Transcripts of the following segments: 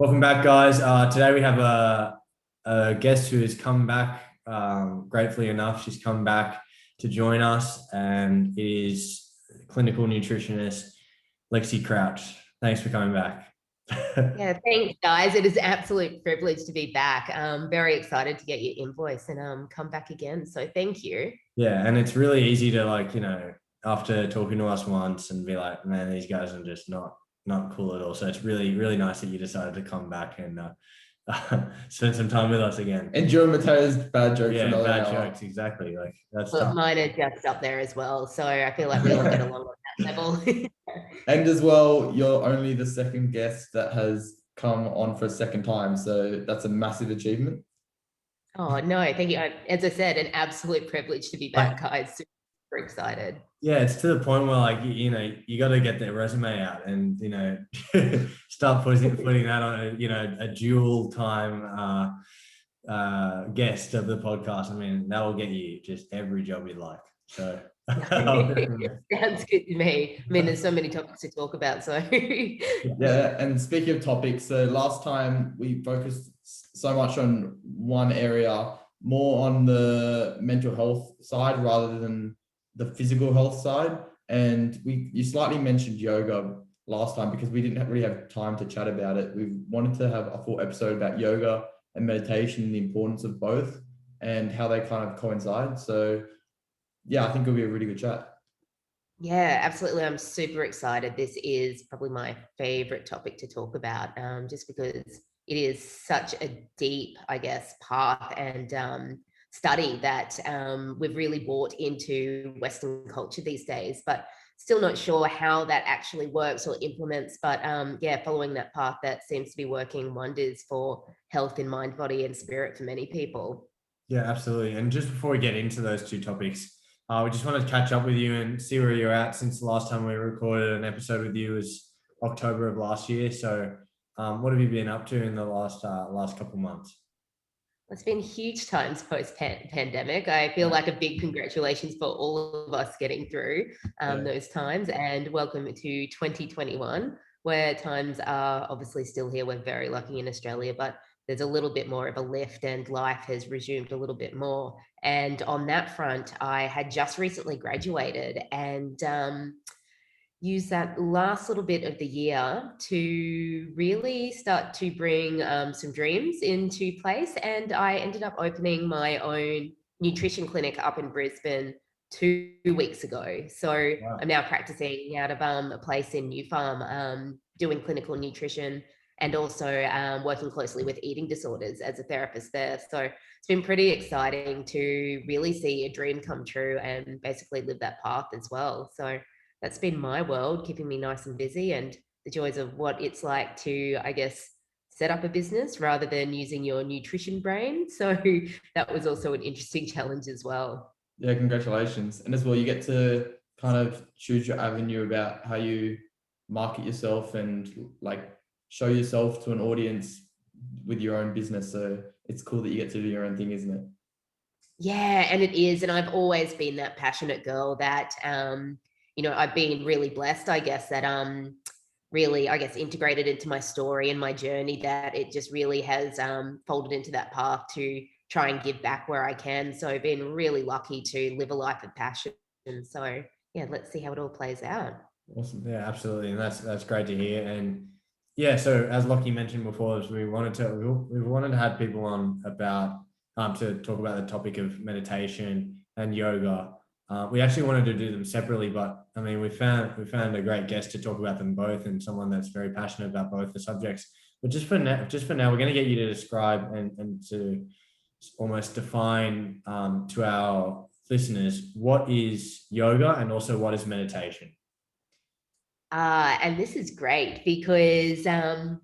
Welcome back, guys. Today we have a guest who has come back. Gratefully enough, she's come back to join us, and it is clinical nutritionist Lexi Crouch. Thanks for coming back. Yeah, thanks, guys. It is an absolute privilege to be back. I'm very excited to get your invoice and come back again. So thank you. Yeah, and it's really easy to after talking to us once and be like, man, these guys are just not cool at all. So it's really nice that you decided to come back and spend some time with us again. Enjoy Mateo's bad jokes. Yeah, another bad hour. jokes, exactly. Like that's Look, tough. mine are just up there as well. So I feel like we all get along on that level. And as well, you're only the second guest that has come on for a second time. So that's a massive achievement. Oh, no, thank you. As I said, an absolute privilege to be back, guys. Super excited. Yeah, it's to the point where you got to get their resume out and start putting that on a dual time guest of the podcast. I mean, that will get you just every job you'd like. So sounds good to me. I mean, there's so many topics to talk about. So yeah, and speaking of topics, so last time we focused so much on one area, more on the mental health side rather than the physical health side. And you slightly mentioned yoga last time because we didn't really have time to chat about it. We wanted to have a full episode about yoga and meditation and the importance of both and how they kind of coincide. So yeah, I think it'll be a really good chat. Yeah, absolutely. I'm super excited. This is probably my favorite topic to talk about, just because it is such a deep, I guess, path and study that we've really brought into Western culture these days, but still not sure how that actually works or implements. But yeah, following that path, that seems to be working wonders for health in mind, body, and spirit for many people. Yeah, absolutely. And just before we get into those two topics, we just wanted to catch up with you and see where you're at since the last time we recorded an episode with you was October of last year. So what have you been up to in the last couple of months? It's been huge times post-pandemic. I feel like a big congratulations for all of us getting through those times, and welcome to 2021, where times are obviously still here. We're very lucky in Australia, but there's a little bit more of a lift and life has resumed a little bit more. And on that front, I had just recently graduated and use that last little bit of the year to really start to bring some dreams into place. And I ended up opening my own nutrition clinic up in Brisbane 2 weeks ago. So wow. I'm now practicing out of a place in New Farm, doing clinical nutrition and also working closely with eating disorders as a therapist there. So it's been pretty exciting to really see a dream come true and basically live that path as well. So that's been my world, keeping me nice and busy, and the joys of what it's like to, I guess, set up a business rather than using your nutrition brain. So that was also an interesting challenge as well. Yeah, congratulations. And as well, you get to kind of choose your avenue about how you market yourself and like show yourself to an audience with your own business. So it's cool that you get to do your own thing, isn't it? Yeah, and it is. And I've always been that passionate girl that, I've been really blessed, I guess, that really, I guess, integrated into my story and my journey, that it just really has folded into that path to try and give back where I can. So I've been really lucky to live a life of passion. So yeah, let's see how it all plays out. Awesome. Yeah, absolutely. And that's great to hear. And yeah, so as Lachie mentioned before, we wanted to have people on about to talk about the topic of meditation and yoga. We actually wanted to do them separately, but I mean, we found a great guest to talk about them both, and someone that's very passionate about both the subjects. But just for now, we're going to get you to describe and to almost define to our listeners what is yoga and also what is meditation. And this is great because I've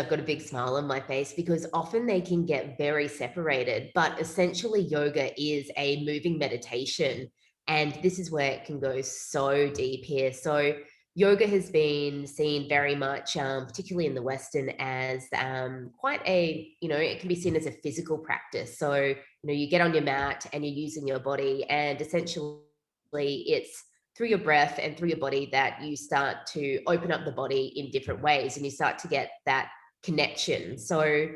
got a big smile on my face because often they can get very separated, but essentially yoga is a moving meditation. And this is where it can go so deep here. So yoga has been seen very much, particularly in the Western, as quite it can be seen as a physical practice. So, you get on your mat and you're using your body, and essentially it's through your breath and through your body that you start to open up the body in different ways, and you start to get that connection. So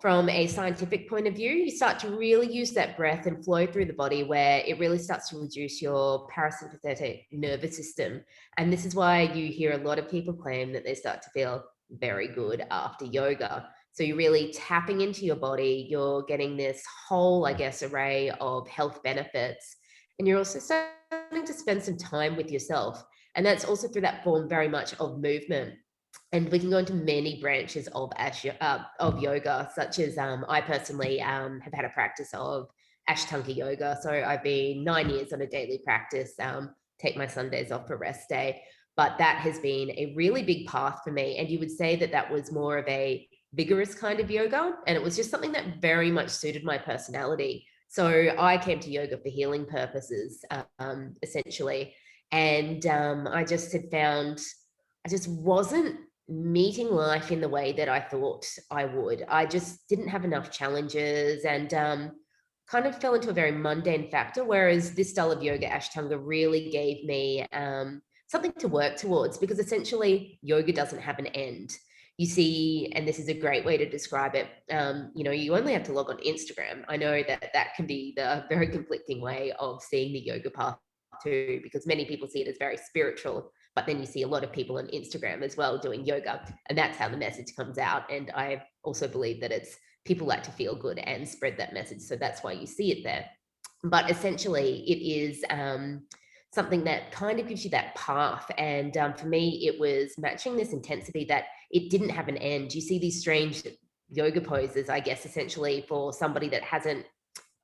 from a scientific point of view, you start to really use that breath and flow through the body, where it really starts to reduce your parasympathetic nervous system. And this is why you hear a lot of people claim that they start to feel very good after yoga. So you're really tapping into your body, you're getting this whole, I guess, array of health benefits. And you're also starting to spend some time with yourself. And that's also through that form very much of movement. And we can go into many branches of yoga, such as I personally have had a practice of Ashtanga yoga. So I've been 9 years on a daily practice, take my Sundays off for rest day. But that has been a really big path for me. And you would say that that was more of a vigorous kind of yoga. And it was just something that very much suited my personality. So I came to yoga for healing purposes, essentially. And I just had found I just wasn't meeting life in the way that I thought I would. I just didn't have enough challenges, and kind of fell into a very mundane factor. Whereas this style of yoga, Ashtanga, really gave me something to work towards, because essentially yoga doesn't have an end. You see, and this is a great way to describe it, you only have to log on Instagram. I know that that can be the very conflicting way of seeing the yoga path too, because many people see it as very spiritual, but then you see a lot of people on Instagram as well doing yoga, and that's how the message comes out. And I also believe that it's people like to feel good and spread that message, so that's why you see it there. But essentially it is something that kind of gives you that path. And for me, it was matching this intensity that it didn't have an end. You see these strange yoga poses, I guess, essentially for somebody that hasn't,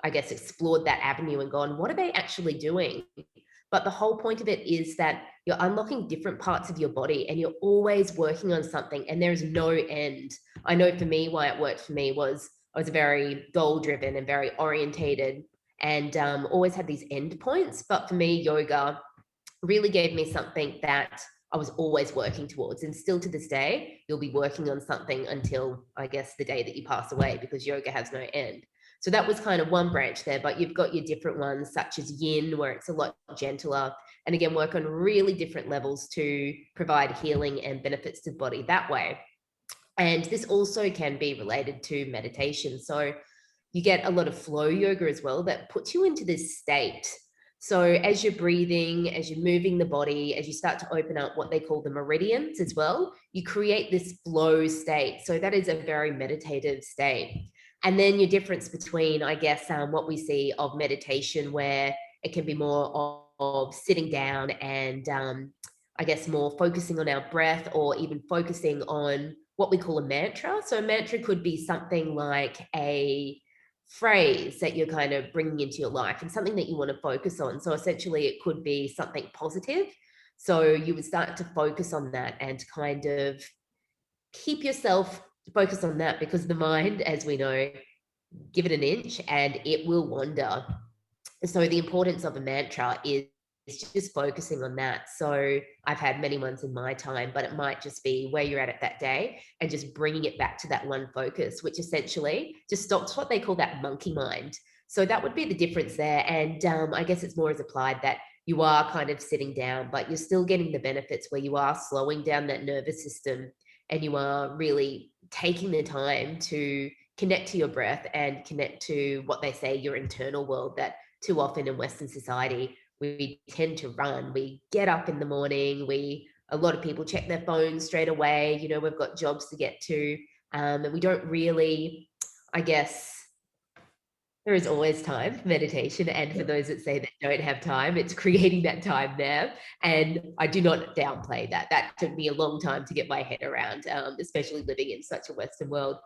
I guess, explored that avenue and gone, what are they actually doing? But the whole point of it is that you're unlocking different parts of your body, and you're always working on something, and there's no end. I know for me, why it worked for me was I was very goal driven and very orientated, and always had these end points. But for me, yoga really gave me something that I was always working towards. And still to this day, you'll be working on something until, I guess, the day that you pass away, because yoga has no end. So that was kind of one branch there, but you've got your different ones, such as yin, where it's a lot gentler, and again, work on really different levels to provide healing and benefits to the body that way. And this also can be related to meditation. So you get a lot of flow yoga as well that puts you into this state. So as you're breathing, as you're moving the body, as you start to open up what they call the meridians as well, you create this flow state. So that is a very meditative state. And then your difference between, I guess, what we see of meditation, where it can be more of sitting down and I guess more focusing on our breath, or even focusing on what we call a mantra. So a mantra could be something like a phrase that you're kind of bringing into your life and something that you want to focus on. So essentially it could be something positive. So you would start to focus on that and kind of keep yourself focused on that, because the mind, as we know, give it an inch and it will wander. So the importance of a mantra is just focusing on that. So I've had many ones in my time, but it might just be where you're at that day and just bringing it back to that one focus, which essentially just stops what they call that monkey mind. So that would be the difference there. And I guess it's more as applied that you are kind of sitting down, but you're still getting the benefits where you are slowing down that nervous system, and you are really taking the time to connect to your breath and connect to what they say, your internal world, that too often in Western society, we tend to run. We get up in the morning, a lot of people check their phones straight away. We've got jobs to get to, and we don't really, I guess, there is always time for meditation. And for those that say that don't have time, it's creating that time there. And I do not downplay that. That took me a long time to get my head around, especially living in such a Western world.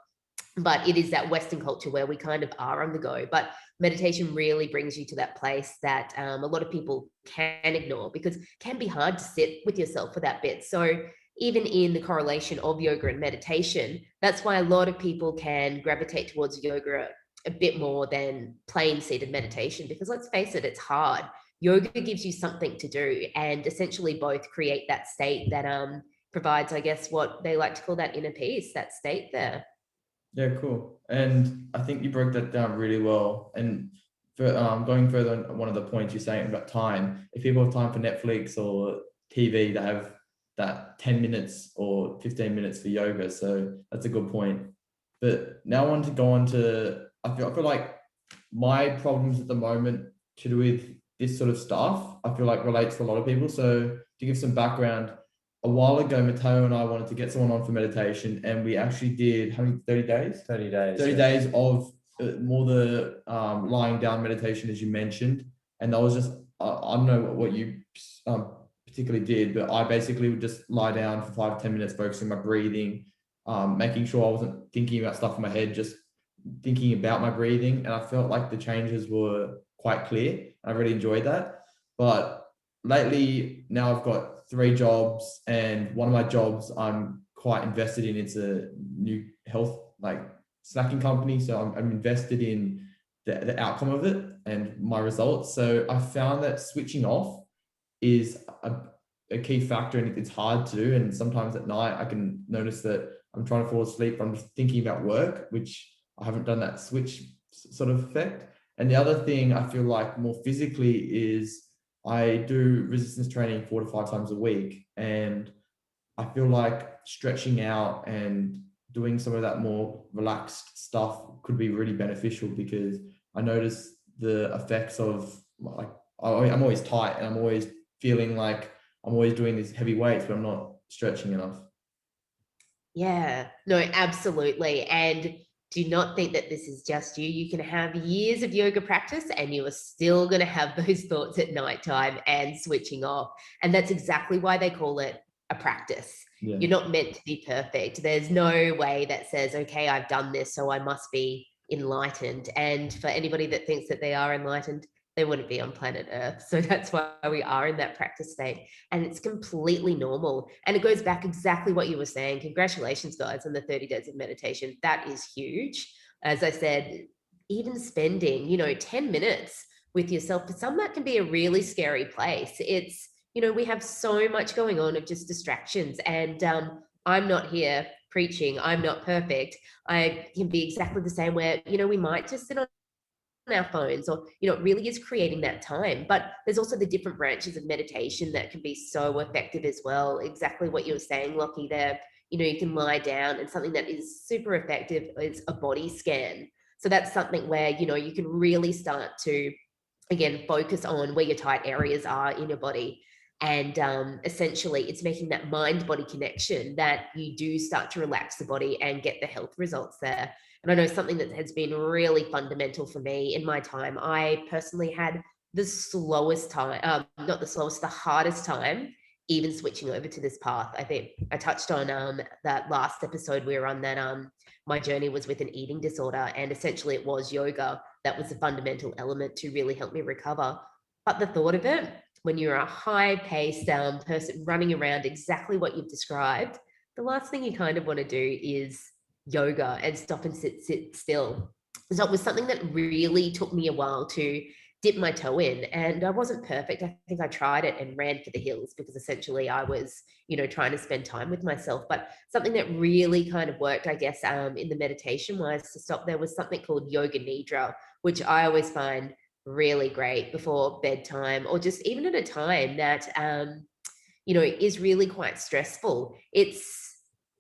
But it is that Western culture where we kind of are on the go. But meditation really brings you to that place that a lot of people can ignore, because it can be hard to sit with yourself for that bit. So even in the correlation of yoga and meditation, that's why a lot of people can gravitate towards yoga a bit more than plain seated meditation, because let's face it, it's hard. Yoga gives you something to do, and essentially both create that state that provides, I guess, what they like to call that inner peace, that state there. Yeah, cool. And I think you broke that down really well. And for going further on one of the points you're saying about time, if people have time for Netflix or TV, they have that 10 minutes or 15 minutes for yoga. So that's a good point. But now I want to go on to, I feel like my problems at the moment to do with this sort of stuff, I feel like relates to a lot of people. So to give some background, a while ago, Mateo and I wanted to get someone on for meditation, and we actually did, how many, 30 days? 30 days. 30 days of more the lying down meditation, as you mentioned. And that was just, I don't know what you particularly did, but I basically would just lie down for 5 to 10 minutes, focusing my breathing, making sure I wasn't thinking about stuff in my head, just thinking about my breathing. And I felt like the changes were quite clear. I really enjoyed that. But lately, now I've got 3 jobs, and one of my jobs I'm quite invested in. It's a new health snacking company. So I'm invested in the outcome of it and my results. So I found that switching off is a key factor, and it's hard to do. And sometimes at night I can notice that I'm trying to fall asleep, I'm just thinking about work, which I haven't done that switch sort of effect. And the other thing I feel like more physically is I do resistance training 4 to 5 times a week. And I feel like stretching out and doing some of that more relaxed stuff could be really beneficial, because I notice the effects of I'm always tight, and I'm always feeling like I'm always doing these heavy weights, but I'm not stretching enough. Yeah, no, absolutely. And do not think that this is just you. You can have years of yoga practice and you are still going to have those thoughts at nighttime and switching off. And that's exactly why they call it a practice. Yeah. You're not meant to be perfect. There's no way that says, okay, I've done this, so I must be enlightened. And for anybody that thinks that they are enlightened, they wouldn't be on planet Earth. So that's why we are in that practice state. And it's completely normal. And it goes back exactly what you were saying. Congratulations, guys, on the 30 days of meditation. That is huge. As I said, even spending, 10 minutes with yourself, for some that can be a really scary place. It's, we have so much going on of just distractions. And I'm not here preaching. I'm not perfect. I can be exactly the same where, we might just sit on our phones, or it really is creating that time. But there's also the different branches of meditation that can be so effective as well. Exactly what you were saying, Lachie, there. You can lie down, and something that is super effective is a body scan. So that's something where you can really start to, again, focus on where your tight areas are in your body. And essentially it's making that mind body connection that you do start to relax the body and get the health results there. And I know something that has been really fundamental for me in my time, I personally had the slowest time, not the slowest, the hardest time even switching over to this path. I think I touched on that last episode we were on, that my journey was with an eating disorder, and essentially it was yoga that was a fundamental element to really help me recover. But the thought of it, when you're a high-paced person running around exactly what you've described, the last thing you kind of want to do is yoga and stop and sit still. So it was something that really took me a while to dip my toe in, and I wasn't perfect. I think I tried it and ran for the hills, because essentially I was, trying to spend time with myself. But something that really kind of worked, I guess, in the meditation wise to stop there was something called yoga nidra, which I always find really great before bedtime, or just even at a time that, is really quite stressful. It's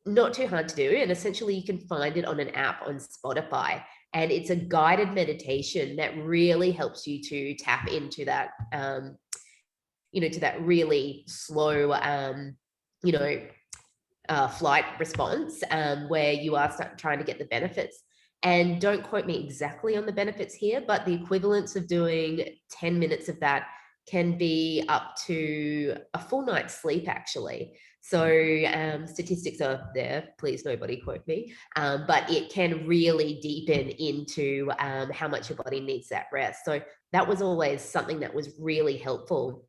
not too hard to do. And essentially you can find it on an app on Spotify. And it's a guided meditation that really helps you to tap into that, to that really slow, flight response, where you are trying to get the benefits. And don't quote me exactly on the benefits here, but the equivalence of doing 10 minutes of that can be up to a full night's sleep, actually. So statistics are there, please nobody quote me, but it can really deepen into how much your body needs that rest. So that was always something that was really helpful,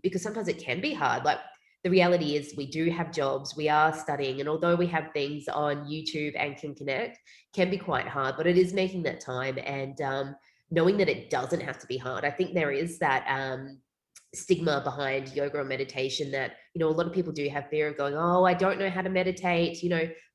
because sometimes it can be hard. Like, the reality is we do have jobs, we are studying, and although we have things on YouTube and can connect, can be quite hard, but it is making that time and knowing that it doesn't have to be hard. I think there is that stigma behind yoga or meditation that, a lot of people do have fear of going, oh, I don't know how to meditate,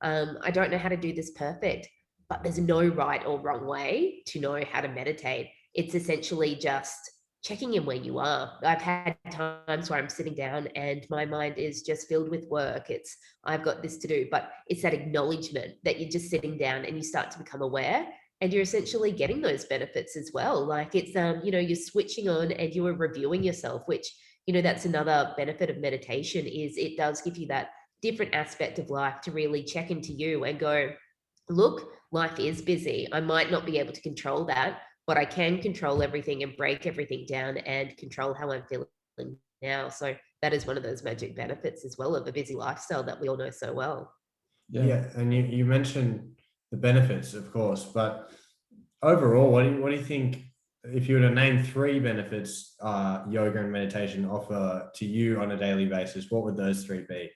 I don't know how to do this perfect. But there's no right or wrong way to know how to meditate. It's essentially just checking in where you are. I've had times where I'm sitting down and my mind is just filled with work. It's, I've got this to do, but it's that acknowledgement that you're just sitting down and you start to become aware, and you're essentially getting those benefits as well. Like it's, you're switching on and you are reviewing yourself, which, that's another benefit of meditation, is it does give you that different aspect of life to really check into you and go, look, life is busy. I might not be able to control that, but I can control everything and break everything down and control how I'm feeling now. So that is one of those magic benefits as well of a busy lifestyle that we all know so well. Yeah, and you mentioned the benefits, of course, but overall, what do you think, if you were to name 3 benefits yoga and meditation offer to you on a daily basis, what would those 3 be?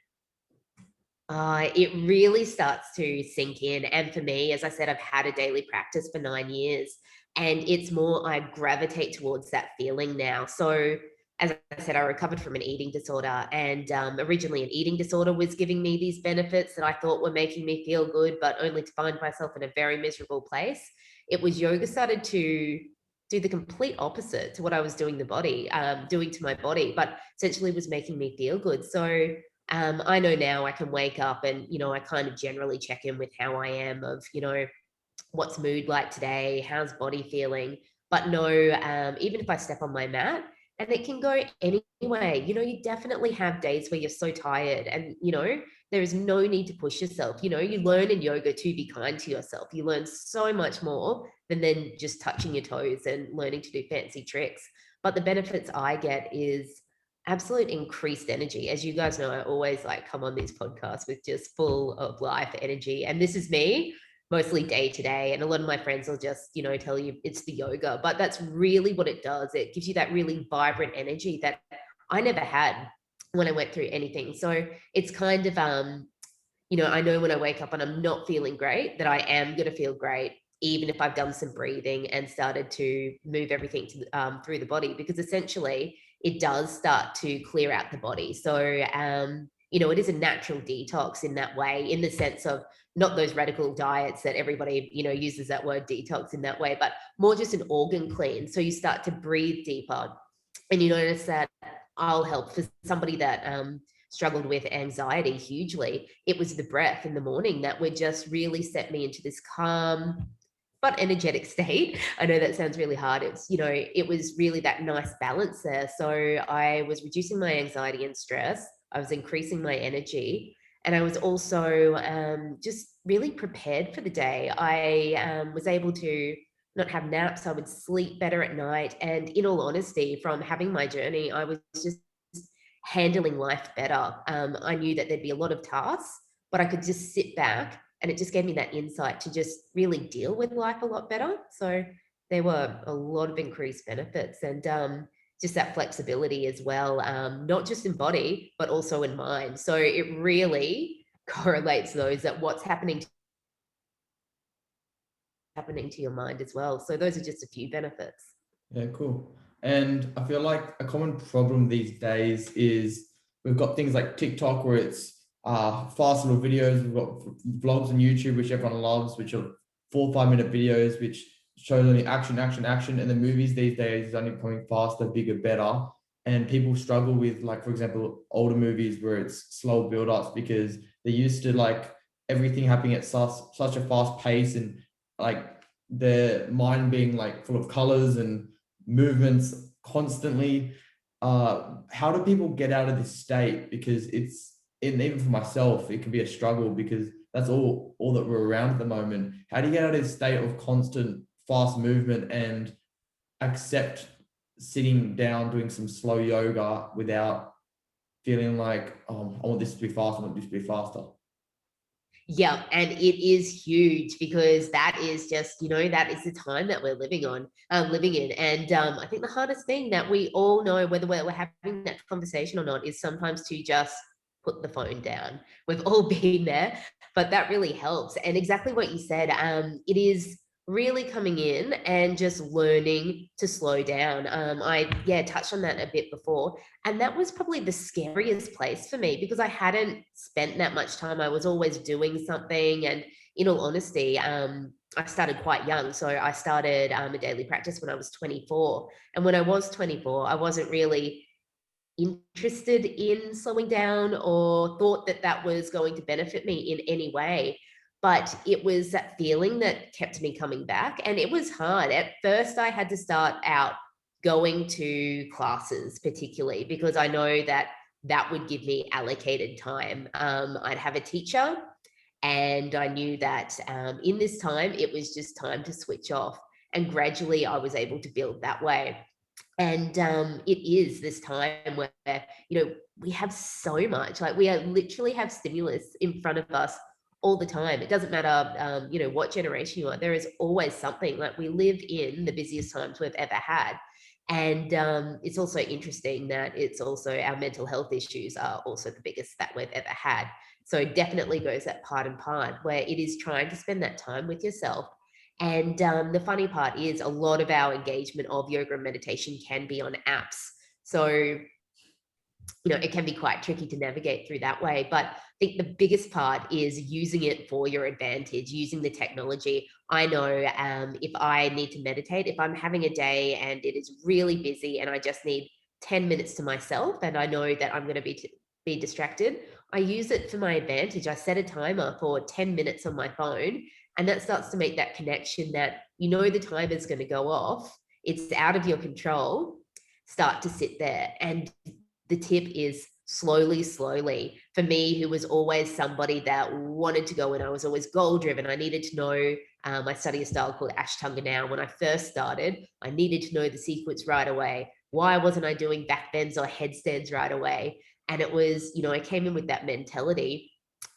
It really starts to sink in. And for me, as I said, I've had a daily practice for 9 years, and it's more, I gravitate towards that feeling now. So as I said, I recovered from an eating disorder, and originally an eating disorder was giving me these benefits that I thought were making me feel good, but only to find myself in a very miserable place. It was yoga started to do the complete opposite to what I was doing doing to my body, but essentially was making me feel good. So I know now I can wake up and, I kind of generally check in with how I am, of, what's mood like today, how's body feeling. But no, even if I step on my mat, and it can go any way, you definitely have days where you're so tired, and, there is no need to push yourself. You learn in yoga to be kind to yourself. You learn so much more than then just touching your toes and learning to do fancy tricks. But the benefits I get is absolute increased energy. As you guys know, I always like come on these podcasts with just full of life energy. And this is me mostly day to day. And a lot of my friends will just, tell you it's the yoga, but that's really what it does. It gives you that really vibrant energy that I never had when I went through anything. So it's kind of, I know when I wake up and I'm not feeling great, that I am going to feel great, even if I've done some breathing and started to move everything through the body, because essentially it does start to clear out the body. So, it is a natural detox in that way, in the sense of not those radical diets that everybody, uses that word detox in that way, but more just an organ clean. So you start to breathe deeper, and you notice that I'll help for somebody that struggled with anxiety hugely. It was the breath in the morning that would just really set me into this calm but energetic state. I know that sounds really hard. It's, it was really that nice balance there. So I was reducing my anxiety and stress. I was increasing my energy. And I was also just really prepared for the day. I was able to not have naps. I would sleep better at night. And in all honesty, from having my journey, I was just handling life better. I knew that there'd be a lot of tasks, but I could just sit back, and it just gave me that insight to just really deal with life a lot better. So there were a lot of increased benefits, and just that flexibility as well, not just in body, but also in mind. So it really correlates those, that what's happening to your mind as well. So those are just a few benefits. Yeah, cool. And I feel like a common problem these days is we've got things like TikTok, where it's fast little videos. We've got vlogs on YouTube, which everyone loves, which are 4 or 5 minute videos, which shows only action. And the movies these days is only becoming faster, bigger, better. And people struggle with, like, for example, older movies where it's slow build-ups, because they're used to like everything happening at such a fast pace, and like their mind being like full of colors and movements constantly. How do people get out of this state? Because even for myself, it can be a struggle, because that's all that we're around at the moment. How do you get out of this state of constant fast movement and accept sitting down doing some slow yoga without feeling like, oh, I want this to be faster, I want this to be faster? Yeah, and it is huge, because that is just, that is the time that we're living in. And I think the hardest thing that we all know, whether we're having that conversation or not, is sometimes to just put the phone down. We've all been there, but that really helps. And exactly what you said, it is really coming in and just learning to slow down. I touched on that a bit before, and that was probably the scariest place for me, because I hadn't spent that much time. I was always doing something, and in all honesty, I started quite young. So I started a daily practice when I was 24. And when I was 24, I wasn't really interested in slowing down or thought that that was going to benefit me in any way. But it was that feeling that kept me coming back. And it was hard. At first, I had to start out going to classes, particularly because I know that that would give me allocated time. I'd have a teacher, and I knew that in this time, it was just time to switch off. And gradually, I was able to build that way. And it is this time where, we have so much, like we are literally have stimulus in front of us all the time. It doesn't matter, what generation you are, there is always something. Like we live in the busiest times we've ever had. And it's also interesting that it's also our mental health issues are also the biggest that we've ever had. So it definitely goes that part and part where it is trying to spend that time with yourself. And the funny part is a lot of our engagement of yoga and meditation can be on apps. So, it can be quite tricky to navigate through that way. But I think the biggest part is using it for your advantage, using the technology. I know if I need to meditate, if I'm having a day and it is really busy and I just need 10 minutes to myself and I know that I'm going to be distracted, I use it for my advantage. I set a timer for 10 minutes on my phone, and that starts to make that connection that the timer is going to go off. It's out of your control. Start to sit there. And the tip is slowly. For me, who was always somebody that wanted to go in, I was always goal driven. I needed to know, I study a style called Ashtanga now. When I first started, I needed to know the sequence right away. Why wasn't I doing back bends or headstands right away? And it was, I came in with that mentality.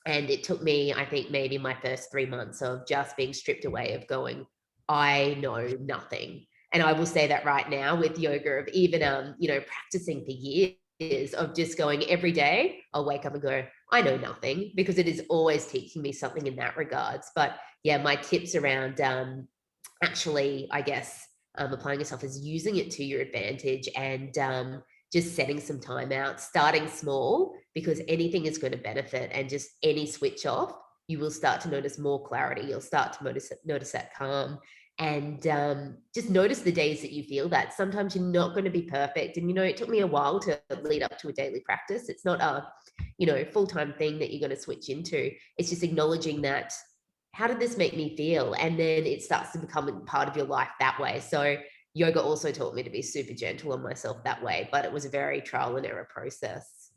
And it took me, I think, maybe my first 3 months of just being stripped away of going, I know nothing. And I will say that right now with yoga, of even, practicing for years, of just going every day, I'll wake up and go, I know nothing, because it is always teaching me something in that regards. But yeah, my tips around actually, I guess, applying yourself is using it to your advantage and just setting some time out, starting small, because anything is going to benefit, and just any switch off, you will start to notice more clarity. You'll start to notice that calm, and just notice the days that you feel that. Sometimes you're not going to be perfect. And, it took me a while to lead up to a daily practice. It's not a, full-time thing that you're going to switch into. It's just acknowledging that, how did this make me feel? And then it starts to become part of your life that way. So yoga also taught me to be super gentle on myself that way, but it was a very trial and error process.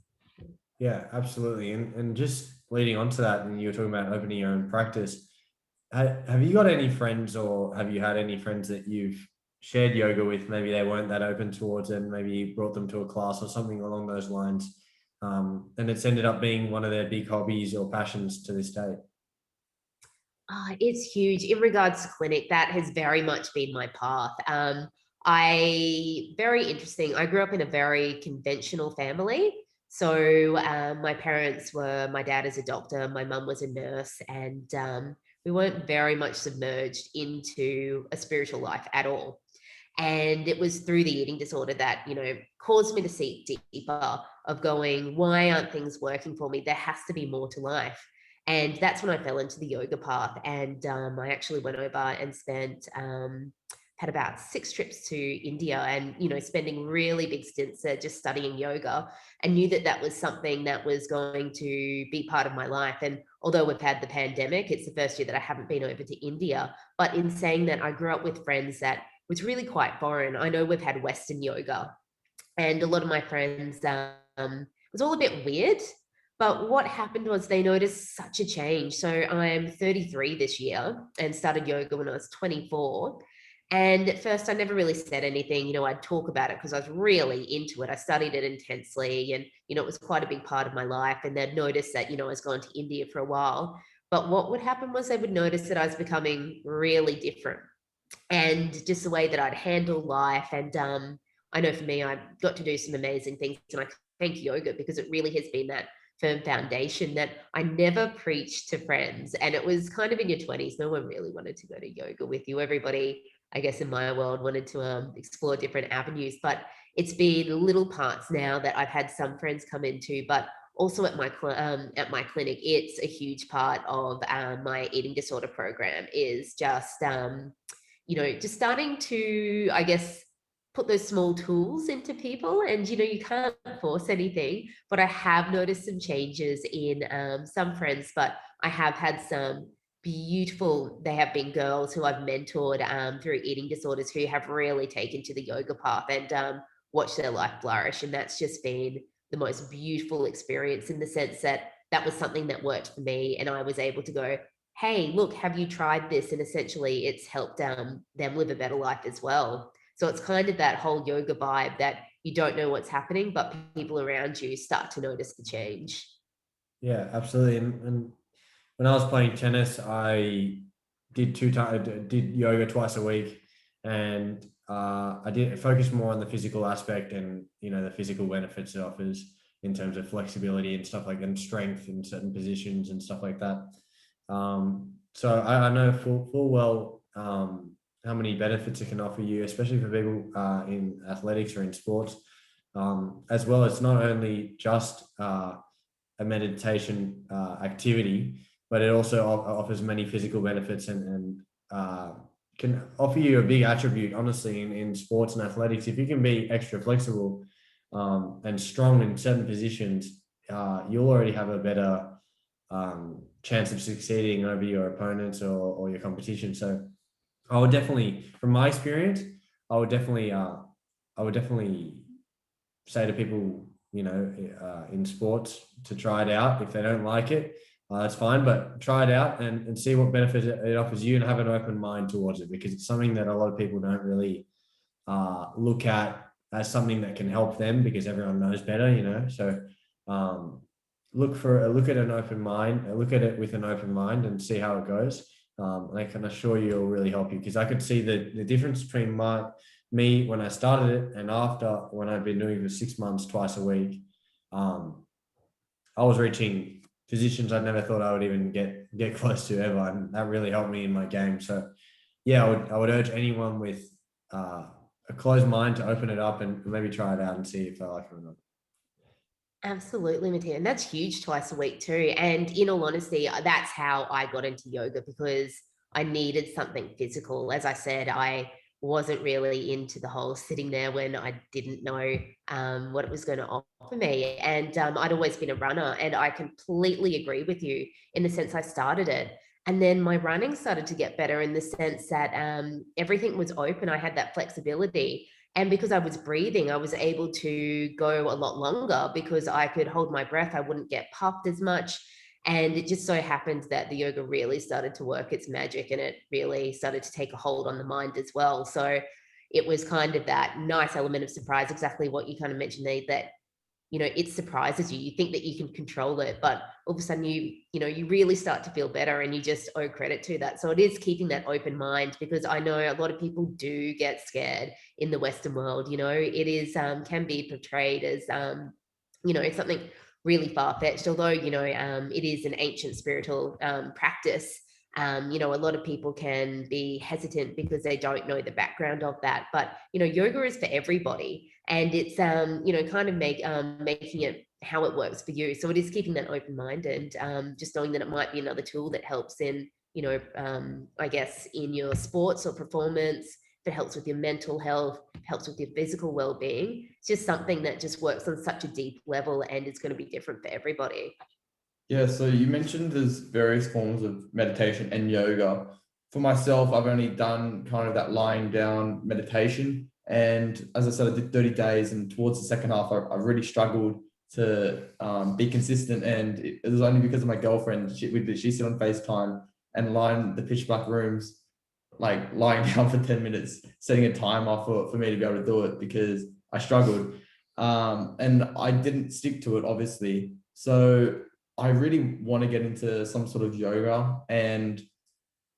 Yeah, absolutely. And just leading on to that, and you were talking about opening your own practice. Have you got any friends, or have you had any friends that you've shared yoga with? Maybe they weren't that open towards it, and maybe you brought them to a class or something along those lines. And it's ended up being one of their big hobbies or passions to this day. It's huge. In regards to clinic, that has very much been my path. Very interesting. I grew up in a very conventional family. So my dad is a doctor, my mum was a nurse, and we weren't very much submerged into a spiritual life at all. And it was through the eating disorder that, caused me to seek deeper, of going, why aren't things working for me? There has to be more to life. And that's when I fell into the yoga path. And I actually went over and had about 6 trips to India, and, spending really big stints there just studying yoga. I knew that that was something that was going to be part of my life. And although we've had the pandemic, it's the first year that I haven't been over to India. But in saying that, I grew up with friends that was really quite foreign. I know we've had Western yoga, and a lot of my friends, it was all a bit weird. But what happened was they noticed such a change. So I'm 33 this year and started yoga when I was 24. And at first, I never really said anything. I'd talk about it because I was really into it. I studied it intensely, and, it was quite a big part of my life. And they'd notice that, I was going to India for a while. But what would happen was they would notice that I was becoming really different, and just the way that I'd handle life. And I know for me, I got to do some amazing things. And I thank yoga, because it really has been that firm foundation that I never preached to friends. And it was kind of in your 20s, no one really wanted to go to yoga with you. Everybody, I guess, in my world wanted to explore different avenues. But it's been little parts now that I've had some friends come into, but also at my clinic, it's a huge part of my eating disorder program, is just just starting to, I guess, put those small tools into people. And you can't force anything, but I have noticed some changes in some friends. But I have had some beautiful, they have been girls who I've mentored through eating disorders, who have really taken to the yoga path and watched their life flourish. And that's just been the most beautiful experience, in the sense that that was something that worked for me, and I was able to go, hey, look, have you tried this? And essentially it's helped them live a better life as well. So it's kind of that whole yoga vibe, that you don't know what's happening, but people around you start to notice the change. Yeah, absolutely. And when I was playing tennis, I did did yoga twice a week, and I did focus more on the physical aspect and the physical benefits it offers in terms of flexibility and stuff like, and strength in certain positions and stuff like that. So I know full well how many benefits it can offer you, especially for people in athletics or in sports. As well, it's not only just a meditation activity, but it also offers many physical benefits and can offer you a big attribute, honestly, in sports and athletics. If you can be extra flexible and strong in certain positions, you'll already have a better chance of succeeding over your opponents or your competition. So I would definitely, from my experience, I would definitely say to people, in sports, to try it out. If they don't like it, that's fine, but try it out and see what benefits it offers you, and have an open mind towards it, because it's something that a lot of people don't really look at as something that can help them, because everyone knows better. So look at an open mind, look at it with an open mind, and see how it goes. And I can assure you it'll really help you, because I could see the difference between me when I started it and after, when I've been doing it for 6 months, twice a week. I was reaching positions I never thought I would even get close to ever, and that really helped me in my game. So yeah, I would urge anyone with a closed mind to open it up and maybe try it out and see if they like it or not. Absolutely, Mateo. And that's huge, twice a week too. And in all honesty, that's how I got into yoga, because I needed something physical. As I said, I wasn't really into the whole sitting there when I didn't know what it was going to offer me. And I'd always been a runner, and I completely agree with you in the sense I started it. And then my running started to get better, in the sense that everything was open. I had that flexibility. And because I was breathing, I was able to go a lot longer, because I could hold my breath. I wouldn't get puffed as much. And it just so happened that the yoga really started to work its magic, and it really started to take a hold on the mind as well. So it was kind of that nice element of surprise, exactly what you kind of mentioned there, that it surprises you. You think that you can control it, but all of a sudden you really start to feel better, and you just owe credit to that. So it is keeping that open mind, because I know a lot of people do get scared in the Western world. It is can be portrayed as something really far-fetched, although it is an ancient spiritual practice. A lot of people can be hesitant because they don't know the background of that. But yoga is for everybody, and it's kind of making it how it works for you. So it is keeping that open mind, and just knowing that it might be another tool that helps in I guess in your sports or performance. If it helps with your mental health, helps with your physical well-being, it's just something that just works on such a deep level, and it's going to be different for everybody. Yeah, so you mentioned there's various forms of meditation and yoga. For myself, I've only done kind of that lying down meditation. And as I said, I did 30 days, and towards the second half, I really struggled to be consistent. And it was only because of my girlfriend. She sit on FaceTime and line the pitch black rooms, like lying down for 10 minutes, setting a timer for me to be able to do it, because I struggled. And I didn't stick to it, obviously. So I really want to get into some sort of yoga, and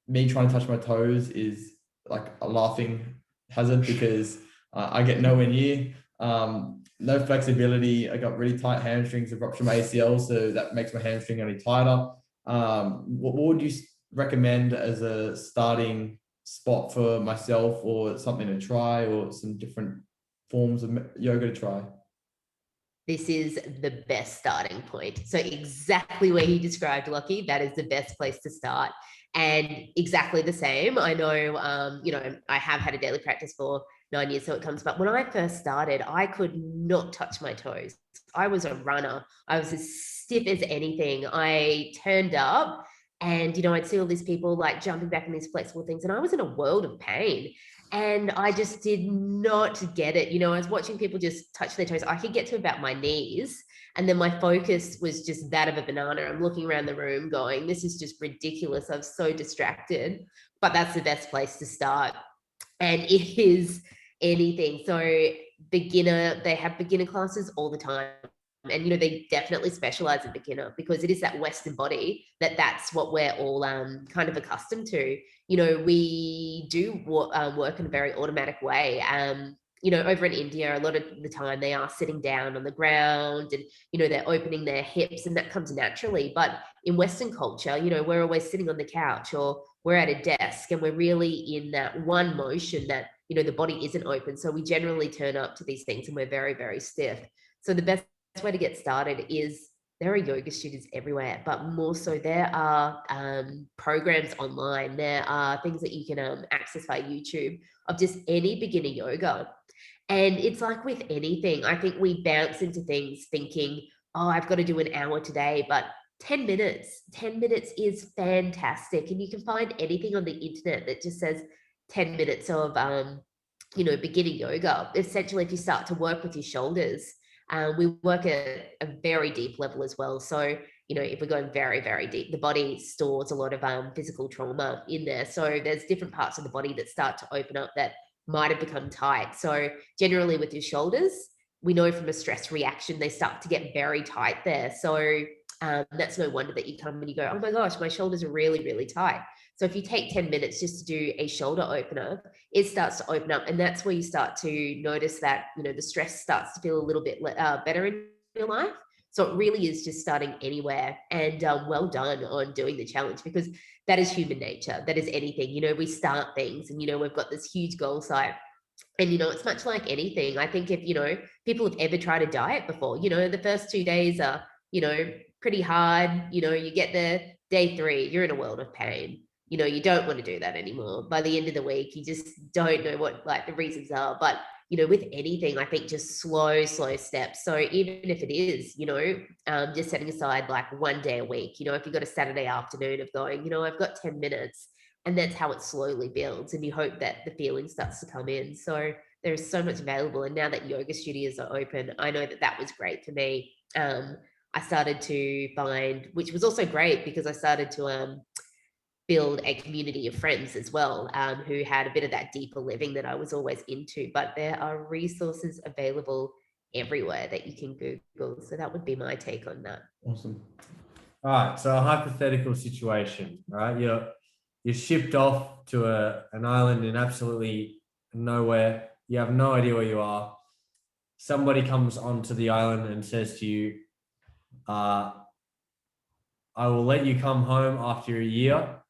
me trying to touch my toes is like a laughing hazard, because I get nowhere near. No flexibility. I got really tight hamstrings. I've ruptured my ACL, so that makes my hamstring only tighter. What would you recommend as a starting spot for myself, or something to try, or some different forms of yoga to try? this is the best starting point. So exactly where he described, Lachie, that is the best place to start. And exactly the same. I know, I have had a daily practice for 9 years, so it comes. But when I first started, I could not touch my toes. I was a runner. I was as stiff as anything. I turned up and, I'd see all these people like jumping back in these flexible things. And I was in a world of pain. And I just did not get it. I was watching people just touch their toes. I could get to about my knees. And then my focus was just that of a banana. I'm looking around the room going, this is just ridiculous. I'm so distracted. But that's the best place to start. And it is anything. So they have beginner classes all the time. And, they definitely specialize in beginner because it is that Western body that's what we're all kind of accustomed to. We do work in a very automatic way. Over in India, a lot of the time they are sitting down on the ground and, they're opening their hips and that comes naturally. But in Western culture, we're always sitting on the couch or we're at a desk and we're really in that one motion that, the body isn't open. So we generally turn up to these things and we're very, very stiff. So the best way to get started is there are yoga studios everywhere, but more so there are programs online. There are things that you can access via YouTube of just any beginner yoga. And it's like with anything, I think we bounce into things thinking, oh, I've got to do an hour today, but 10 minutes is fantastic. And you can find anything on the internet that just says 10 minutes of, beginning yoga. Essentially, if you start to work with your shoulders, we work at a very deep level as well. So, if we're going very, very deep, the body stores a lot of physical trauma in there. So there's different parts of the body that start to open up that might have become tight. So generally with your shoulders, we know from a stress reaction, they start to get very tight there. So that's no wonder that you come and you go, oh my gosh, my shoulders are really, really tight. So if you take 10 minutes just to do a shoulder opener, it starts to open up. And that's where you start to notice that, the stress starts to feel a little bit better in your life. So it really is just starting anywhere. And well done on doing the challenge, because that is human nature. That is anything. We start things and, we've got this huge goal site. And, it's much like anything. I think if, people have ever tried a diet before, the first 2 days are, pretty hard. You get there, day 3, you're in a world of pain. You don't want to do that anymore. By the end of the week, you just don't know what like the reasons are. But, with anything, I think just slow steps. So even if it is, just setting aside like 1 day a week, if you've got a Saturday afternoon of going, I've got 10 minutes, and that's how it slowly builds. And you hope that the feeling starts to come in. So there's so much available. And now that yoga studios are open, I know that was great for me. I started to find, which was also great because I started to build a community of friends as well, who had a bit of that deeper living that I was always into. But there are resources available everywhere that you can Google. So that would be my take on that. Awesome. All right. So a hypothetical situation, right? You're shipped off to an island in absolutely nowhere. You have no idea where you are. Somebody comes onto the island and says to you, I will let you come home after a year,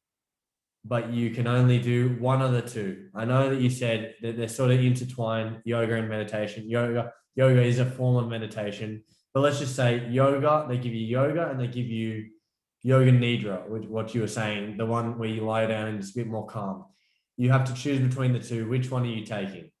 but you can only do one of the two. I know that you said that they're sort of intertwined, yoga and meditation. Yoga is a form of meditation, but let's just say yoga, they give you yoga and they give you yoga nidra, which what you were saying, the one where you lie down and it's a bit more calm. You have to choose between the two. Which one are you taking?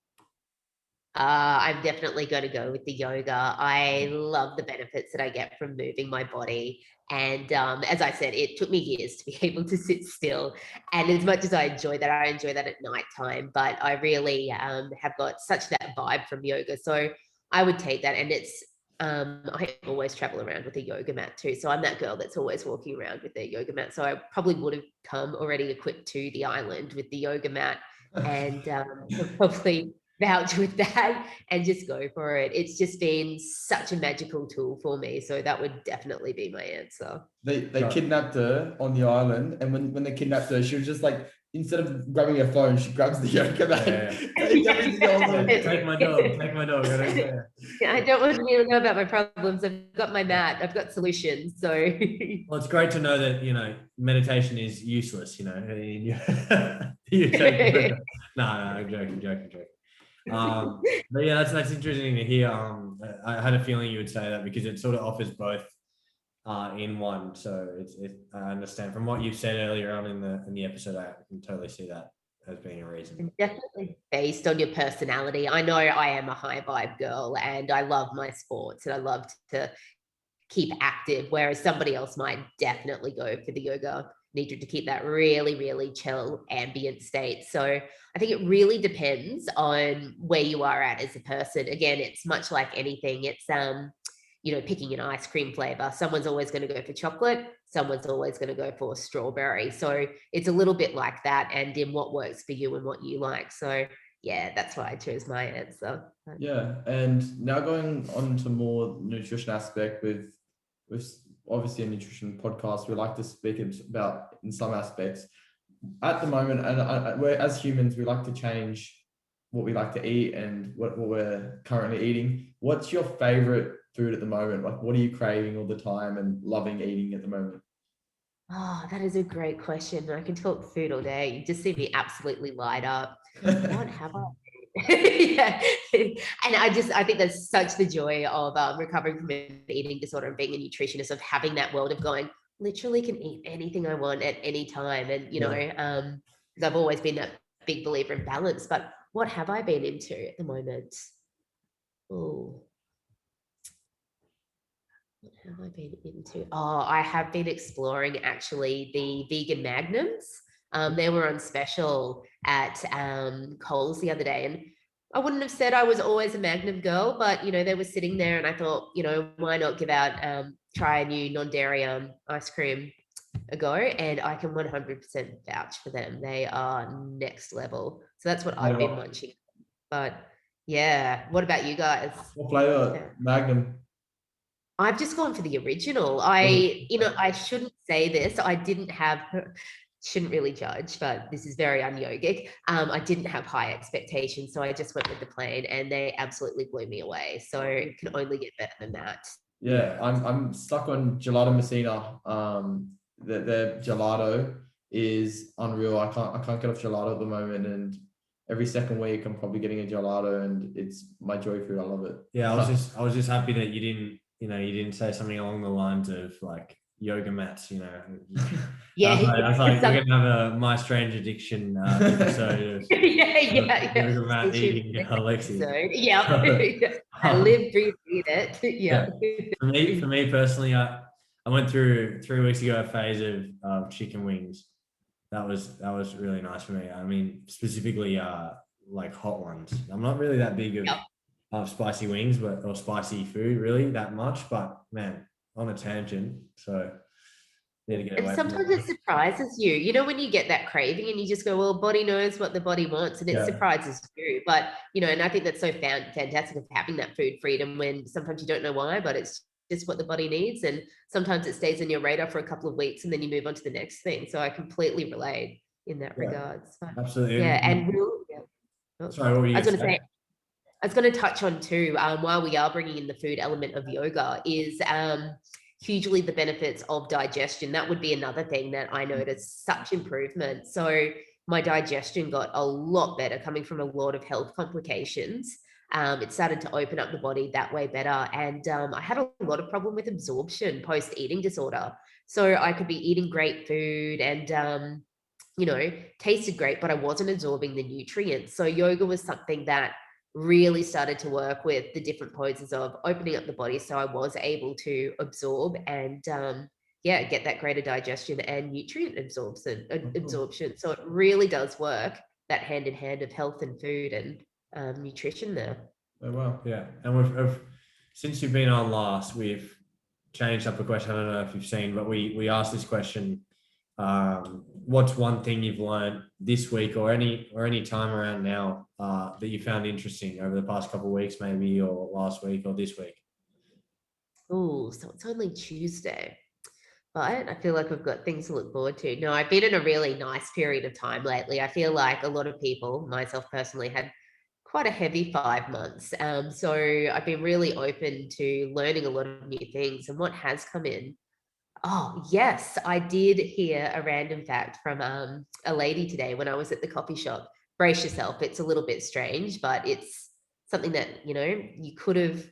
I'm definitely going to go with the yoga. I love the benefits that I get from moving my body. And as I said, it took me years to be able to sit still. And as much as I enjoy that at nighttime. But I really have got such that vibe from yoga. So I would take that. And it's, I always travel around with a yoga mat too. So I'm that girl that's always walking around with a yoga mat. So I probably would have come already equipped to the island with the yoga mat and probably vouch with that and just go for it. It's just been such a magical tool for me. So that would definitely be my answer. They kidnapped her on the island, and when they kidnapped her, she was just like, instead of grabbing her phone, she grabs the yoga mat. Take my dog. I don't want you to know about my problems. I've got my mat. I've got solutions. So well, it's great to know that meditation is useless. No, I'm joking. But yeah, that's interesting to hear. I had a feeling you would say that because it sort of offers both in one. So I understand from what you said earlier on in the episode. I can totally see that as being a reason. And definitely based on your personality. I know I am a high vibe girl and I love my sports and I love to keep active, whereas somebody else might definitely go for the yoga, need you to keep that really, really chill ambient state. So I think it really depends on where you are at as a person. Again, it's much like anything. It's picking an ice cream flavor. Someone's always going to go for chocolate. Someone's always going to go for strawberry. So it's a little bit like that, and in what works for you and what you like. So yeah, that's why I chose my answer. Yeah, and now going on to more nutrition aspect with obviously a nutrition podcast, we like to speak about in some aspects at the moment, and we're as humans, we like to change what we like to eat and what we're currently eating. What's your favorite food at the moment? Like, what are you craving all the time and loving eating at the moment? Oh, that is a great question. I can talk food all day. You just see me absolutely light up. What have I? Yeah. And I think that's such the joy of recovering from an eating disorder and being a nutritionist, of having that world of going, literally can eat anything I want at any time. And, because I've always been that big believer in balance, but what have I been into at the moment? Oh, what have I been into? Oh, I have been exploring actually the vegan magnums. They were on special at Coles the other day, and I wouldn't have said I was always a Magnum girl, but they were sitting there, and I thought, why not give out try a new non-dairy ice cream a go, and I can 100% vouch for them. They are next level. So that's what I've been munching. But yeah, what about you guys? What flavor? Yeah. Magnum. I've just gone for the original. I shouldn't say this. Shouldn't really judge, but this is very un-yogic. I didn't have high expectations, so I just went with the plain, and they absolutely blew me away. So it can only get better than that. Yeah, I'm stuck on gelato Messina. Their gelato is unreal. I can't get off gelato at the moment, and every second week I'm probably getting a gelato, and it's my joy food. I love it. Yeah, I was just happy that you didn't say something along the lines of like yoga mats. Yeah, I was like, we're gonna have a My Strange Addiction episode of yoga mat eating Lexi. So yeah, I live, breathe, eat it. Yeah. For me personally, I went through 3 weeks ago a phase of chicken wings. That was really nice for me. I mean, specifically like hot ones. I'm not really that big of spicy wings, or spicy food really that much. But man, on a tangent, so need to get away. And sometimes it surprises you. When you get that craving and you just go, well, body knows what the body wants, and it surprises you. But and I think that's so fantastic of having that food freedom, when sometimes you don't know why, but it's just what the body needs, and sometimes it stays on your radar for a couple of weeks and then you move on to the next thing. So I completely relate in that regard. So, absolutely. and sorry, what were you I was going to say, I was going to touch on too, while we are bringing in the food element of yoga, is hugely the benefits of digestion. That would be another thing that I noticed such improvement. So my digestion got a lot better, coming from a lot of health complications. It started to open up the body that way better. And I had a lot of problem with absorption post eating disorder. So I could be eating great food and, tasted great, but I wasn't absorbing the nutrients. So yoga was something that really started to work with the different poses of opening up the body. So I was able to absorb and, get that greater digestion and nutrient absorption. So it really does work, that hand in hand of health and food and nutrition there. Oh, wow. Yeah. And since you've been on last, we've changed up a question. I don't know if you've seen, but we asked this question. What's one thing you've learned this week or any time around now that you found interesting over the past couple of weeks, maybe, or last week or this week? Oh, so it's only Tuesday, but I feel like we've got things to look forward to. No, I've been in a really nice period of time lately. I feel like a lot of people, myself personally, had quite a heavy 5 months. So I've been really open to learning a lot of new things. And what has come in? Oh, yes, I did hear a random fact from a lady today when I was at the coffee shop. brace yourself. It's a little bit strange, but it's something that, you could have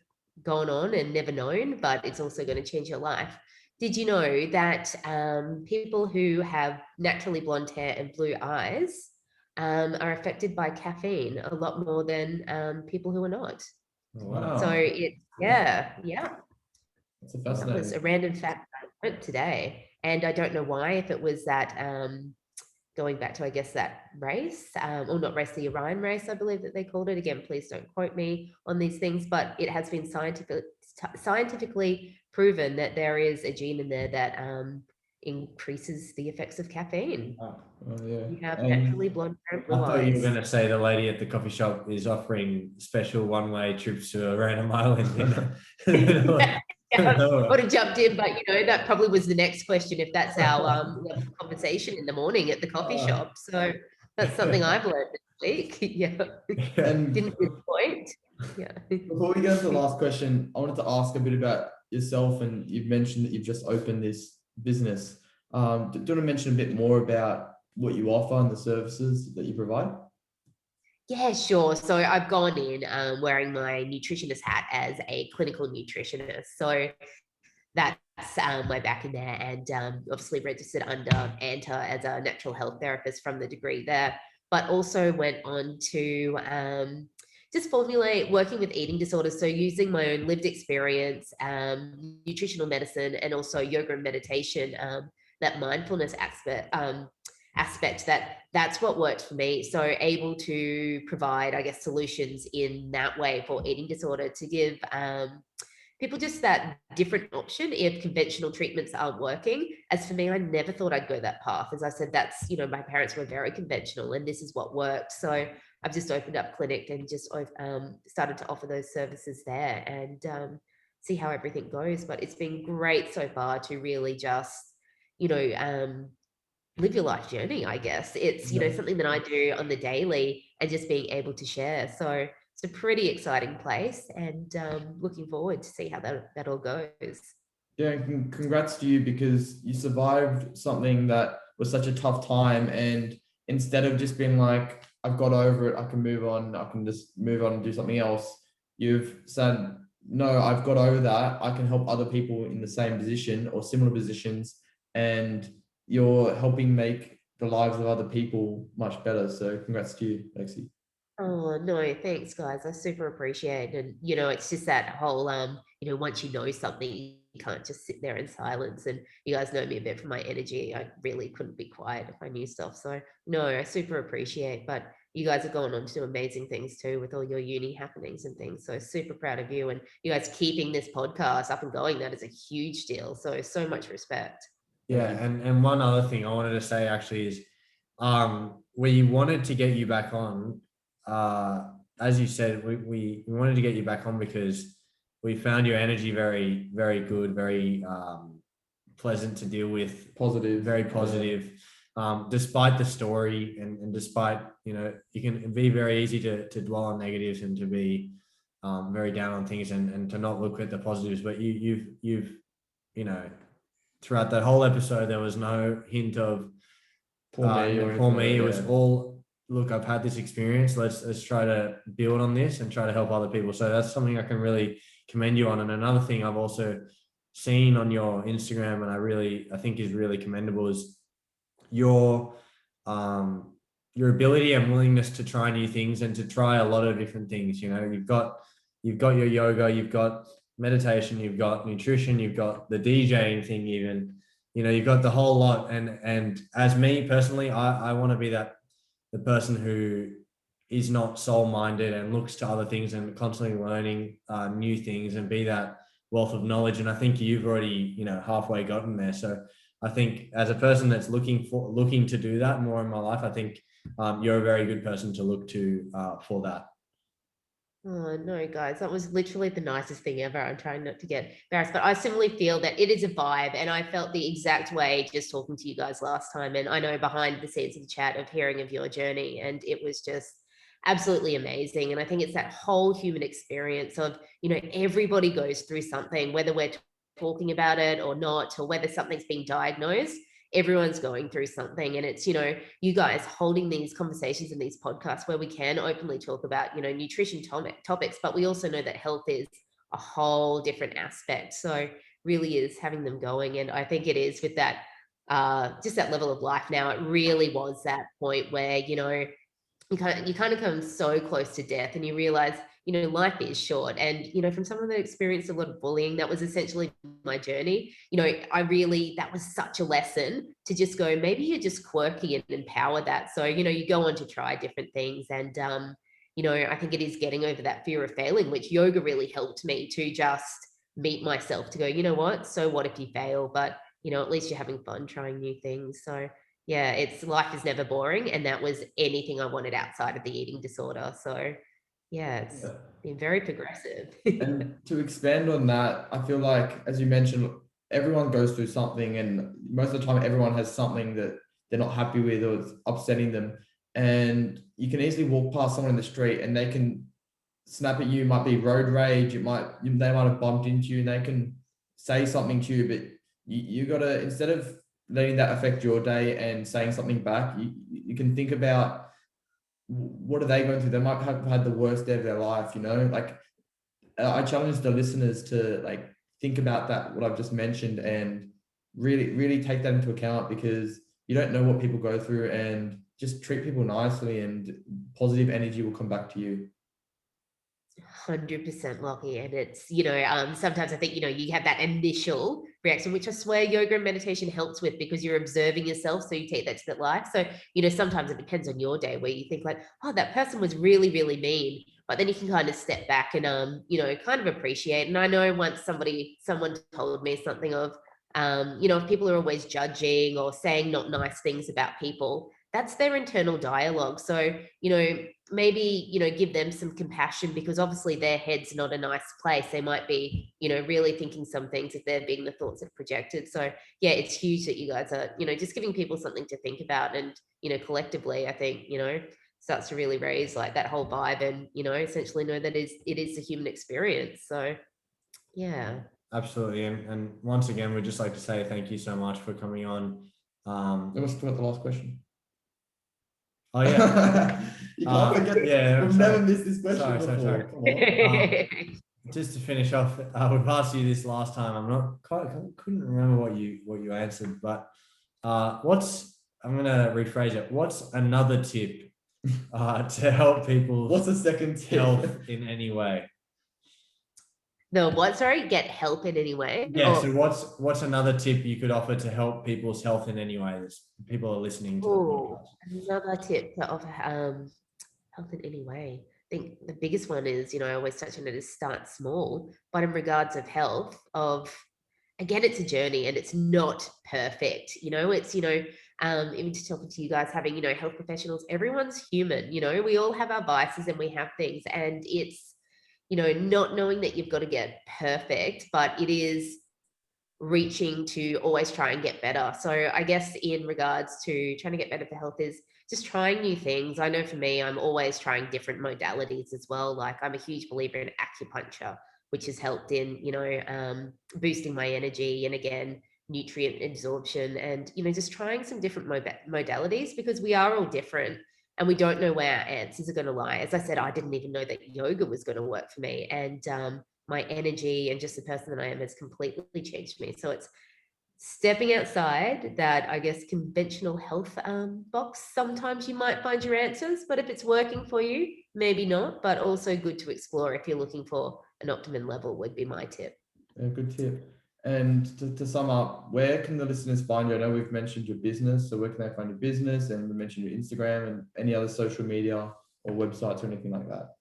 gone on and never known, but it's also going to change your life. Did you know that people who have naturally blonde hair and blue eyes are affected by caffeine a lot more than people who are not? Wow. So it's, yeah. That's a That was a fascinating. random fact I learned today. And I don't know why, if it was that going back to, I guess, that race, or not race, the Orion race, I believe that they called it. Again, please don't quote me on these things, but it has been scientifically proven that there is a gene in there that increases the effects of caffeine. Oh, yeah. You have And naturally blonde hair and I blue thought you were eyes. going to say the lady at the coffee shop is offering special one-way trips to a random island. Yeah, I would have jumped in, but that probably was the next question, if that's our level of conversation in the morning at the coffee shop. So that's something I've learned this week. Yeah. and Didn't miss the point. Yeah. before we go to the last question, I wanted to ask a bit about yourself, and you've mentioned that you've just opened this business. Do you want to mention a bit more about what you offer and the services that you provide? Yeah, sure. So I've gone in wearing my nutritionist hat as a clinical nutritionist. So that's my back in there, and obviously registered under ANTA as a natural health therapist from the degree there, but also went on to just formulate working with eating disorders. So using my own lived experience, nutritional medicine, and also yoga and meditation, that mindfulness aspect, that's what worked for me. So able to provide, I guess, solutions in that way for eating disorder, to give people just that different option if conventional treatments aren't working. As for me, I never thought I'd go that path. As I said, that's, my parents were very conventional and this is what worked. So I've just opened up clinic and just started to offer those services there, and see how everything goes. But it's been great so far to really just, live your life journey, I guess. It's, something that I do on the daily, and just being able to share. So it's a pretty exciting place, and looking forward to see how that all goes. Yeah, and congrats to you, because you survived something that was such a tough time, and instead of just being like, I've got over it, I can move on, I can just move on and do something else, you've said, no, I've got over that, I can help other people in the same position or similar positions, and you're helping make the lives of other people much better. So congrats to you, Lexi. Oh, no, thanks, guys. I super appreciate it. And, it's just that whole, once you know something, you can't just sit there in silence. And you guys know me a bit from my energy. I really couldn't be quiet if I knew stuff. So, no, I super appreciate. But you guys are going on to do amazing things too with all your uni happenings and things. So, super proud of you. And you guys keeping this podcast up and going, that is a huge deal. So much respect. Yeah, and one other thing I wanted to say actually is, we wanted to get you back on. As you said, we wanted to get you back on because we found your energy very, very good, very pleasant to deal with, Positive. very positive. Despite the story, and despite, you can be very easy to dwell on negatives and to be very down on things, and to not look at the positives. But you've throughout that whole episode, there was no hint of Poor me or poor me. It anything, was yeah. all, look, I've had this experience. Let's try to build on this and try to help other people. So that's something I can really commend you on. And another thing I've also seen on your Instagram, and I think is really commendable, is your ability and willingness to try new things and to try a lot of different things. You've got your yoga, you've got meditation, you've got nutrition, you've got the DJing thing, even, you've got the whole lot. And as me personally, I want to be the person who is not soul-minded and looks to other things and constantly learning new things and be that wealth of knowledge. And I think you've already, halfway gotten there. So I think as a person that's looking to do that more in my life, I think you're a very good person to look to for that. Oh, no, guys, that was literally the nicest thing ever. I'm trying not to get embarrassed, but I similarly feel that it is a vibe, and I felt the exact way just talking to you guys last time. And I know behind the scenes of the chat of hearing of your journey, and it was just absolutely amazing. And I think it's that whole human experience of, everybody goes through something, whether we're talking about it or not, or whether something's being diagnosed. everyone's going through something, and it's, you guys holding these conversations and these podcasts where we can openly talk about, nutrition topics, but we also know that health is a whole different aspect. So really is having them going. And I think it is with that, just that level of life now, it really was that point where, you kind of come so close to death, and you realize, life is short. And, from someone that experienced a lot of bullying, that was essentially my journey. That was such a lesson to just go, maybe you're just quirky, and empower that. So, you go on to try different things. And, I think it is getting over that fear of failing, which yoga really helped me to just meet myself, to go, you know what? So what if you fail? But, at least you're having fun trying new things. So yeah, it's life is never boring. And that was anything I wanted outside of the eating disorder. So yeah, it's been very progressive. And to expand on that, I feel like, as you mentioned, everyone goes through something, and most of the time everyone has something that they're not happy with or it's upsetting them. And you can easily walk past someone in the street and they can snap at you. It might be road rage. They might have bumped into you, and they can say something to you, but you gotta, instead of letting that affect your day and saying something back, you can think about, what are they going through? They might have had the worst day of their life, like, I challenge the listeners to like think about that, what I've just mentioned, and really take that into account, because you don't know what people go through, and just treat people nicely, and positive energy will come back to you. 100% Lachie. And it's, sometimes I think, you have that initial reaction, which I swear yoga and meditation helps with, because you're observing yourself. So you take that to that life. So, sometimes it depends on your day, where you think like, oh, that person was really, really mean. But then you can kind of step back and, kind of appreciate. And I know once someone told me something of, if people are always judging or saying not nice things about people, that's their internal dialogue. So, maybe, give them some compassion, because obviously their head's not a nice place. They might be, really thinking some things if they're being the thoughts that projected. So yeah, it's huge that you guys are, just giving people something to think about. And, collectively, I think, starts to really raise like that whole vibe, and, essentially know that it is a human experience. So yeah. Absolutely. And once again, we'd just like to say thank you so much for coming on. That was the last question. Oh yeah. You can't forget. We've never missed this question before. Sorry. Come on. Just to finish off, we've asked you this last time. Couldn't remember what you answered, but I'm gonna rephrase it. What's another tip to help people? What's the second tip? Health in any way? No, what? Sorry, get help in any way? Yeah. So what's another tip you could offer to help people's health in any way? People are listening to the podcast. Another tip to offer health in any way. I think the biggest one is, I always touch on it, is start small. But in regards of health, again, it's a journey, and it's not perfect. It's, even to talking to you guys, having, health professionals, everyone's human. We all have our biases, and we have things, and it's, not knowing that you've got to get perfect, but it is reaching to always try and get better. So I guess in regards to trying to get better for health is just trying new things. I know for me, I'm always trying different modalities as well. Like, I'm a huge believer in acupuncture, which has helped in, boosting my energy, and again, nutrient absorption, and, just trying some different modalities, because we are all different. And we don't know where our answers are going to lie. As I said, I didn't even know that yoga was going to work for me. And my energy and just the person that I am has completely changed me. So it's stepping outside that, I guess, conventional health box. Sometimes you might find your answers, but if it's working for you, maybe not. But also good to explore if you're looking for an optimum level, would be my tip. Yeah, good tip. And to sum up, where can the listeners find you? I know we've mentioned your business, so where can they find your business? And we mentioned your Instagram and any other social media or websites or anything like that.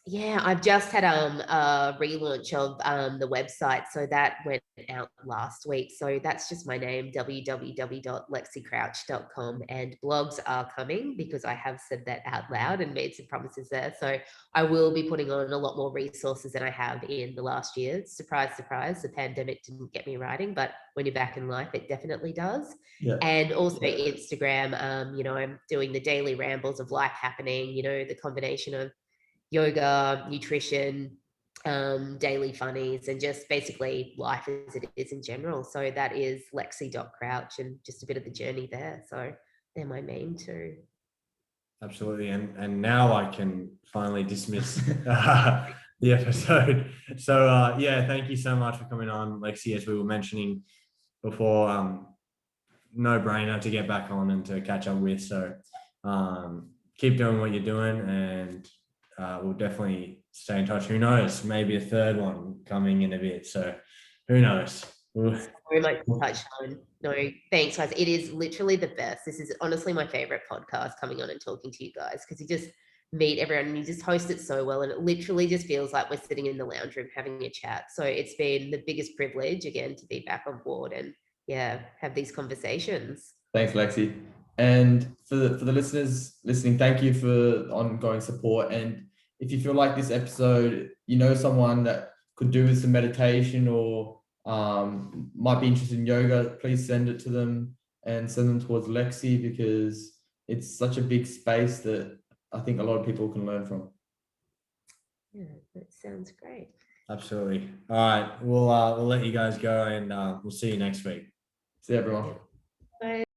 Yeah, I've just had a relaunch of the website, so that went out last week. So that's just my name, www.lexicrouch.com, and blogs are coming, because I have said that out loud and made some promises there. So I will be putting on a lot more resources than I have in the last year. Surprise, surprise, the pandemic didn't get me writing, but when you're back in life, it definitely does. Yeah. And also Instagram, I'm doing the daily rambles of life happening, the combination of yoga, nutrition, daily funnies, and just basically life as it is in general. So that is Lexi.Crouch, and just a bit of the journey there. So they're my main two. Absolutely. And now I can finally dismiss the episode. So yeah, thank you so much for coming on, Lexi. As we were mentioning before, no brainer to get back on and to catch up with. So keep doing what you're doing, and we'll definitely stay in touch. Who knows? Maybe a third one coming in a bit. So who knows? Very much touched on. No, thanks, guys. It is literally the best. This is honestly my favorite podcast, coming on and talking to you guys, because you just meet everyone and you just host it so well, and it literally just feels like we're sitting in the lounge room having a chat. So it's been the biggest privilege again to be back on board and have these conversations. Thanks, Lexi. And for the listeners listening, thank you for ongoing support. And if you feel like this episode, you know someone that could do with some meditation, or might be interested in yoga, please send it to them and send them towards Lexi, because it's such a big space that I think a lot of people can learn from. Yeah, that sounds great. Absolutely. All right. We'll let you guys go, and we'll see you next week. See you, everyone. Bye.